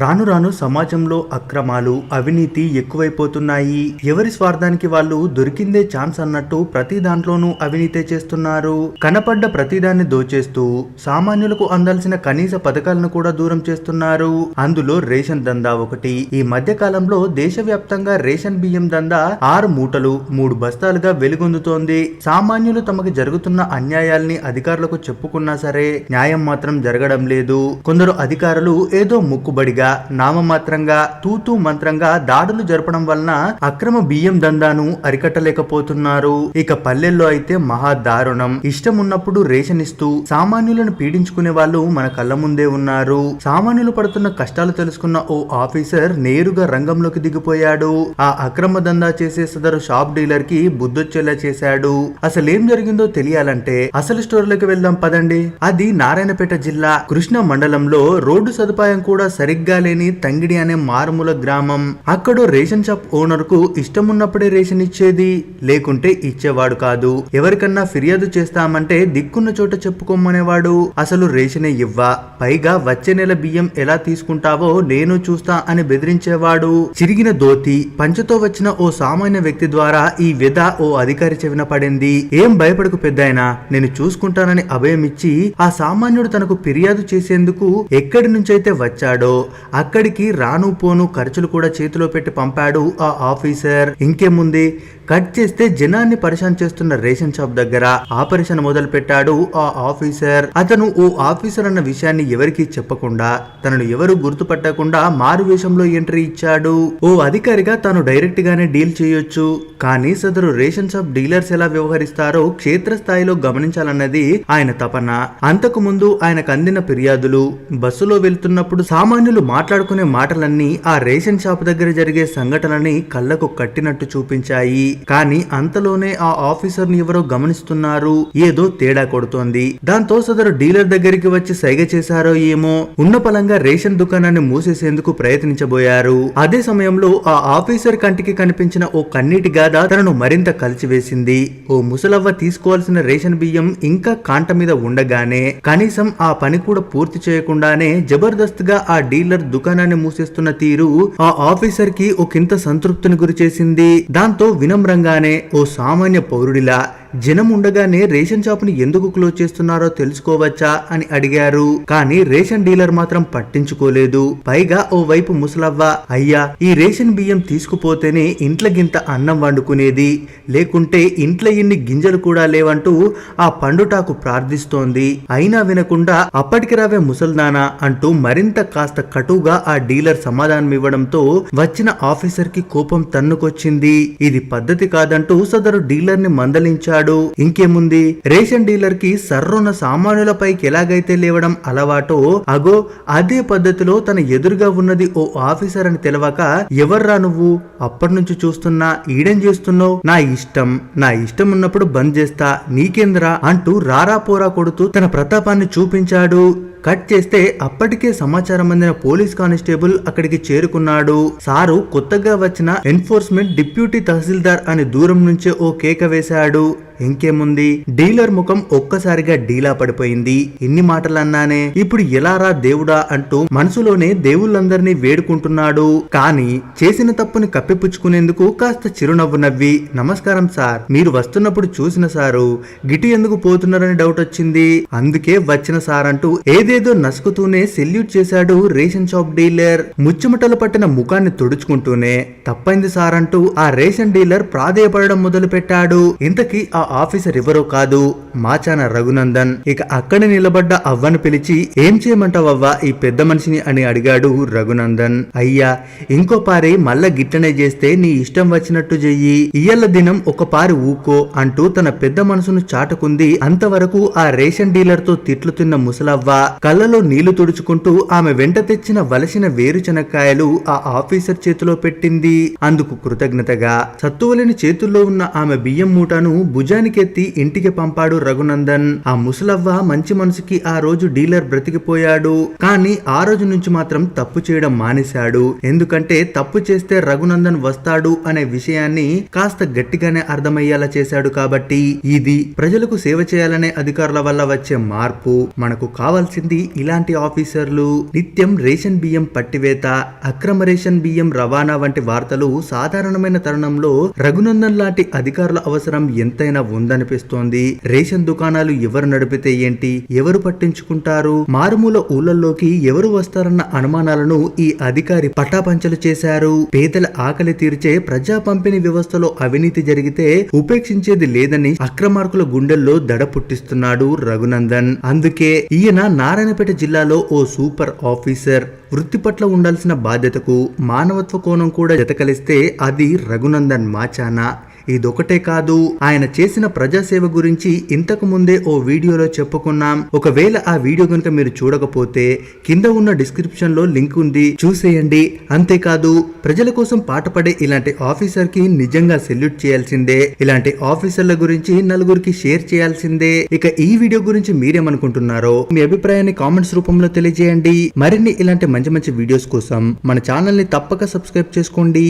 రాను రాను సమాజంలో అక్రమాలు, అవినీతి ఎక్కువైపోతున్నాయి. ఎవరి స్వార్థానికి వాళ్ళు దొరికిందే ఛాన్స్ అన్నట్టు ప్రతి దాంట్లోనూ అవినీతే చేస్తున్నారు. కనపడ్డ ప్రతిదాన్ని దోచేస్తూ సామాన్యులకు అందాల్సిన కనీస పథకాలను కూడా దూరం చేస్తున్నారు. అందులో రేషన్ దందా ఒకటి. ఈ మధ్య కాలంలో దేశవ్యాప్తంగా రేషన్ బియ్యం దందా 6 మూటలు 3 బస్తాలుగా వెలుగొందుతోంది. సామాన్యులు తమకు జరుగుతున్న అన్యాయాల్ని అధికారులకు చెప్పుకున్నా సరే న్యాయం మాత్రం జరగడం లేదు. కొందరు అధికారులు ఏదో ముక్కుబడిగా నామమాత్రంగా తూతూ మంత్రంగా దాడులు జరపడం వలన అక్రమ బియ్యం దందాను అరికట్టలేకపోతున్నారు. ఇక పల్లెల్లో అయితే మహా దారుణం. ఇష్టం ఉన్నప్పుడు రేషన్ ఇస్తూ సామాన్యులను పీడించుకునే వాళ్ళు మన కళ్ళ ముందే ఉన్నారు. సామాన్యులు పడుతున్న కష్టాలు తెలుసుకున్న ఓ ఆఫీసర్ నేరుగా రంగంలోకి దిగిపోయాడు. ఆ అక్రమ దందా చేసే సదరు షాప్ డీలర్ కి బుద్ధొచ్చేలా చేశాడు. అసలేం జరిగిందో తెలియాలంటే అసలు స్టోరీలోకి వెళ్దాం పదండి. అది నారాయణపేట జిల్లా కృష్ణ మండలంలో రోడ్డు సదుపాయం కూడా సరిగ్గా లేని తంగిడి అనే మారుమూల గ్రామం. అక్కడ రేషన్ షాప్ ఓనర్ కు ఇష్టం ఉన్నప్పుడే రేషన్ ఇచ్చేది, లేకుంటే ఇచ్చేవాడు కాదు. ఎవరికన్నా ఫిర్యాదు చేస్తామంటే దిక్కున్న చోట చెప్పుకోమనేవాడు. అసలు రేషనే ఇవ్వా, పైగా వచ్చే నెల బియ్యం ఎలా తీసుకుంటావో నేను చూస్తా అని బెదిరించేవాడు. చిరిగిన ధోతి పంచతో వచ్చిన ఓ సామాన్య వ్యక్తి ద్వారా ఈ వ్యధ ఓ అధికారి చెవిన పడింది. ఏం భయపడకు పెద్దాయనా, నేను చూసుకుంటానని అభయం ఇచ్చి ఆ సామాన్యుడు తనకు ఫిర్యాదు చేసేందుకు ఎక్కడి నుంచైతే వచ్చాడో అక్కడికి రాను పోను ఖర్చులు కూడా చేతిలో పెట్టి పంపాడు ఆ ఆఫీసర్. ఇంకేముంది, కట్ చేస్తే జనాన్ని పరిశాన్ చేస్తున్న రేషన్ షాప్ దగ్గర ఆపరేషన్ మొదలు పెట్టాడు ఆ ఆఫీసర్. అతను ఓ ఆఫీసర్ అన్న విషయాన్ని ఎవరికీ చెప్పకుండా, తనను ఎవరు గుర్తుపట్టకుండా మారు వేషంలో ఎంట్రీ ఇచ్చాడు. ఓ అధికారిగా తాను డైరెక్ట్ గానే డీల్ చేయొచ్చు, కానీ సదరు రేషన్ షాప్ డీలర్స్ ఎలా వ్యవహరిస్తారో క్షేత్రస్థాయిలో గమనించాలన్నది ఆయన తపన. అంతకు ముందు ఆయనకు అందిన ఫిర్యాదులు, బస్సులో వెళ్తున్నప్పుడు సామాన్యులు మాట్లాడుకునే మాటలన్నీ ఆ రేషన్ షాప్ దగ్గర జరిగే సంఘటనని కళ్లకు కట్టినట్టు చూపించాయి. కానీ అంతలోనే ఆ ఆఫీసర్ ని ఎవరో గమనిస్తున్నారు. ఏదో తేడా కొడుతోంది. దాంతో సదరు డీలర్ దగ్గరికి వచ్చి సైగ చేశారో ఏమో ఉన్న పలంగా రేషన్ దుకాణాన్ని మూసేసేందుకు ప్రయత్నించబోయారు. అదే సమయంలో ఆ ఆఫీసర్ కంటికి కనిపించిన ఓ కన్నీటి గాథ తనను మరింత కలిచివేసింది. ఓ ముసలవ్వ తీసుకోవాల్సిన రేషన్ బియ్యం ఇంకా కాంట మీద ఉండగానే కనీసం ఆ పని కూడా పూర్తి చేయకుండానే జబర్దస్త్ గా ఆ డీలర్ దుకాణాన్ని మూసేస్తున్న తీరు ఆ ఆఫీసర్ కి ఒకంత సంతృప్తిని గురి చేసింది. దాంతో వినమ్రంగానే ఓ సామాన్య పౌరుడిలా జనం ఉండగానే రేషన్ షాప్ ని ఎందుకు క్లోజ్ చేస్తున్నారో తెలుసుకోవచ్చా అని అడిగారు. కానీ రేషన్ డీలర్ మాత్రం పట్టించుకోలేదు. పైగా ఓ వైపు ముసలవ్వ, అయ్యా ఈ రేషన్ బియ్యం తీసుకుపోతేనే ఇంట్ల గింత అన్నం వండుకునేది, లేకుంటే ఇంట్లో ఇన్ని గింజలు కూడా లేవంటూ ఆ పండుటాకు ప్రార్థిస్తోంది. అయినా వినకుండా అప్పటికి రావే ముసల్దానా అంటూ మరింత కాస్త కటుగా ఆ డీలర్ సమాధానం ఇవ్వడంతో వచ్చిన ఆఫీసర్ కి కోపం తన్నుకొచ్చింది. ఇది పద్ధతి కాదంటూ సదరు డీలర్ ని మందలించాడు. ఇంకేముంది, రేషన్ డీలర్ కి సర్రున సామాన్యులపైకి ఎలాగైతే లేవడం అలవాటో అగో అదే పద్ధతిలో తన ఎదురుగా ఉన్నది ఓ ఆఫీసర్ అని తెలవక, ఎవర్రా నువ్వు, అప్పటి నుంచి చూస్తున్నా ఈడేం చేస్తున్నావు, నా ఇష్టం ఉన్నప్పుడు బంద్ చేస్తా, నీకేంద్రా అంటూ రారా పోరా కొడుతూ తన ప్రతాపాన్ని చూపించాడు. కట్ చేస్తే అప్పటికే సమాచారం అందిన పోలీస్ కానిస్టేబుల్ అక్కడికి చేరుకున్నాడు. సారు కొత్తగా వచ్చిన ఎన్ఫోర్స్మెంట్ డిప్యూటీ తహసీల్దార్ అని దూరం నుంచే ఓ కేక వేశాడు. ఇంకేముంది, డీలర్ ముఖం ఒక్కసారిగా డీలా పడిపోయింది. ఇన్ని మాటలు అన్నానే, ఇప్పుడు ఎలారా దేవుడా అంటూ మనసులోనే దేవుళ్ళందరినీ వేడుకుంటున్నాడు. కానీ చేసిన తప్పుని కప్పిపుచ్చుకునేందుకు కాస్త చిరునవ్వు నవ్వి, నమస్కారం సార్, మీరు వస్తున్నప్పుడు చూసిన సారు, గిటి ఎందుకు పోతున్నారని డౌట్ వచ్చింది, అందుకే వచ్చిన సార్ అంటూ ఏదేదో నసుకుతూనే సెల్యూట్ చేశాడు రేషన్ షాప్ డీలర్. ముచ్చుమటలు పట్టిన ముఖాన్ని తుడుచుకుంటూనే, తప్పైంది సార్ అంటూ ఆ రేషన్ డీలర్ ప్రాధేయపడడం మొదలు పెట్టాడు. ఇంతకీ ఆ ఆఫీసర్ ఎవరో కాదు, మాచాన రఘునందన్. ఇక అక్కడ నిలబడ్డ అవ్వను పిలిచి, ఏం చేయమంటావవ్వా ఈ పెద్ద మనిషిని అని అడిగాడు రఘునందన్. అయ్యా ఇంకో పారి మళ్ళా గిట్టనే చేస్తే నీ ఇష్టం వచ్చినట్టు చెయ్యి, ఇయ్యల దినం ఒక పారి ఊకో అంటూ తన పెద్ద మనసును చాటుకుంది. అంతవరకు ఆ రేషన్ డీలర్ తో తిట్లు తిన్న ముసలవ్వ కళ్ళలో నీళ్లు తుడుచుకుంటూ ఆమె వెంట తెచ్చిన వలసిన వేరుచెనక్కాయలు ఆ ఆఫీసర్ చేతిలో పెట్టింది. అందుకు కృతజ్ఞతగా సత్తువలేని చేతుల్లో ఉన్న ఆమె బియ్యం మూటను భుజ భుజానికెత్తి ఇంటికి పంపాడు రఘునందన్. ఆ ముసలవ్వ మంచి మనసుకి ఆ రోజు డీలర్ బ్రతికిపోయాడు. కానీ ఆ రోజు నుంచి మాత్రం తప్పు చేయడం మానేశాడు. ఎందుకంటే తప్పు చేస్తే రఘునందన్ వస్తాడు అనే విషయాన్ని కాస్త గట్టిగానే అర్థమయ్యేలా చేశాడు. కాబట్టి ఇది ప్రజలకు సేవ చేయాలనే అధికారుల వల్ల వచ్చే మార్పు. మనకు కావాల్సింది ఇలాంటి ఆఫీసర్లు. నిత్యం రేషన్ బియ్యం పట్టివేత, అక్రమ రేషన్ బియ్యం రవాణా వంటి వార్తలు సాధారణమైన తరుణంలో రఘునందన్ లాంటి అధికారుల అవసరం ఎంతైనా ఉందనిపిస్తోంది. రేషన్ దుకాణాలు ఎవరు నడిపితే ఏంటి, ఎవరు పట్టించుకుంటారు, మారుమూల ఊళ్ళల్లోకి ఎవరు వస్తారన్న అనుమానాలను ఈ అధికారి పటాపంచలు చేశారు. పేదల ఆకలి తీర్చే ప్రజా పంపిణీ వ్యవస్థలో అవినీతి జరిగితే ఉపేక్షించేది లేదని అక్రమార్కుల గుండెల్లో దడ పుట్టిస్తున్నాడు రఘునందన్. అందుకే ఈయన నారాయణపేట జిల్లాలో ఓ సూపర్ ఆఫీసర్. వృత్తి పట్ల ఉండాల్సిన బాధ్యతకు మానవత్వ కోణం కూడా జతకలిస్తే అది రఘునందన్ మాచానా. ఇదొకటే కాదు, ఆయన చేసిన ప్రజాసేవ గురించి ఇంతకు ముందే ఓ వీడియోలో చెప్పుకున్నాం. ఒకవేళ ఆ వీడియో కనుక మీరు చూడకపోతే కింద ఉన్న డిస్క్రిప్షన్ లో లింక్ ఉంది, చూసేయండి. అంతేకాదు ప్రజల కోసం పాటుపడే ఇలాంటి ఆఫీసర్ కి నిజంగా సెల్యూట్ చేయాల్సిందే. ఇలాంటి ఆఫీసర్ల గురించి నలుగురికి షేర్ చేయాల్సిందే. ఇక ఈ వీడియో గురించి మీరేమనుకుంటున్నారో మీ అభిప్రాయాన్ని కామెంట్స్ రూపంలో తెలియజేయండి. మరిన్ని ఇలాంటి మంచి మంచి వీడియోస్ కోసం మన ఛానల్ ని తప్పక సబ్స్క్రైబ్ చేసుకోండి.